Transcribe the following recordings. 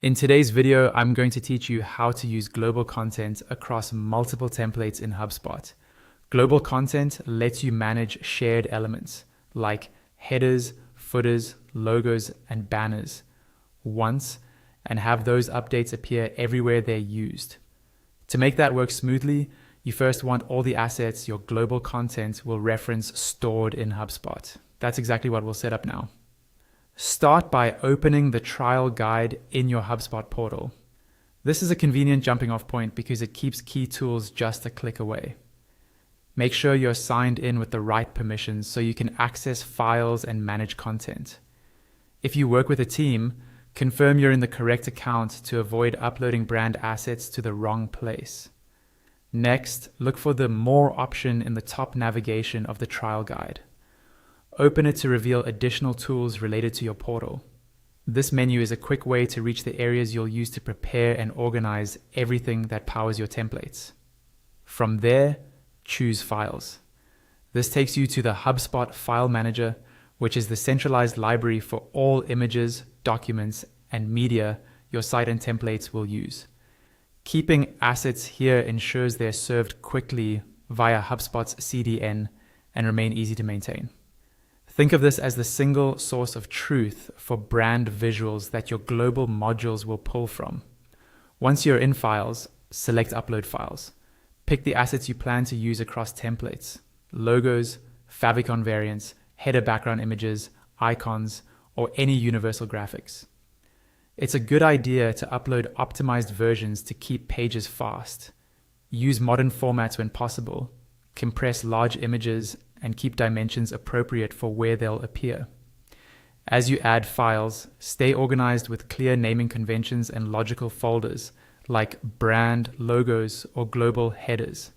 In today's video, I'm going to teach you how to use global content across multiple templates in HubSpot. Global content lets you manage shared elements like headers, footers, logos, and banners once and have those updates appear everywhere they're used. To make that work smoothly, you first want all the assets your global content will reference stored in HubSpot. That's exactly what we'll set up now. Start by opening the trial guide in your HubSpot portal. This is a convenient jumping off point because it keeps key tools just a click away. Make sure you're signed in with the right permissions so you can access files and manage content. If you work with a team, confirm you're in the correct account to avoid uploading brand assets to the wrong place. Next, look for the More option in the top navigation of the trial guide. Open it to reveal additional tools related to your portal. This menu is a quick way to reach the areas you'll use to prepare and organize everything that powers your templates. From there, choose Files. This takes you to the HubSpot File Manager, which is the centralized library for all images, documents, and media your site and templates will use. Keeping assets here ensures they're served quickly via HubSpot's CDN and remain easy to maintain. Think of this as the single source of truth for brand visuals that your global modules will pull from. Once you're in Files, select Upload Files. Pick the assets you plan to use across templates, logos, favicon variants, header background images, icons, or any universal graphics. It's a good idea to upload optimized versions to keep pages fast. Use modern formats when possible, compress large images, and keep dimensions appropriate for where they'll appear. As you add files, stay organized with clear naming conventions and logical folders like brand, logos, or global headers.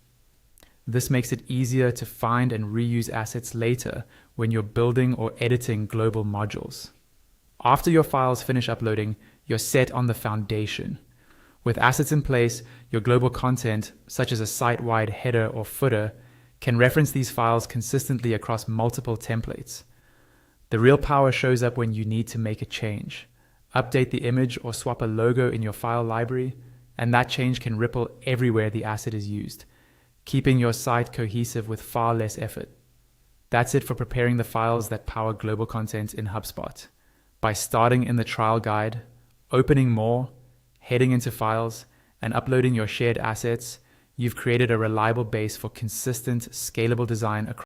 This makes it easier to find and reuse assets later when you're building or editing global modules. After your files finish uploading, you're set on the foundation. With assets in place, your global content, such as a site-wide header or footer, can reference these files consistently across multiple templates. The real power shows up when you need to make a change. Update the image or swap a logo in your file library, and that change can ripple everywhere the asset is used, keeping your site cohesive with far less effort. That's it for preparing the files that power global content in HubSpot. By starting in the trial guide, opening More, heading into Files, and uploading your shared assets, you've created a reliable base for consistent, scalable design across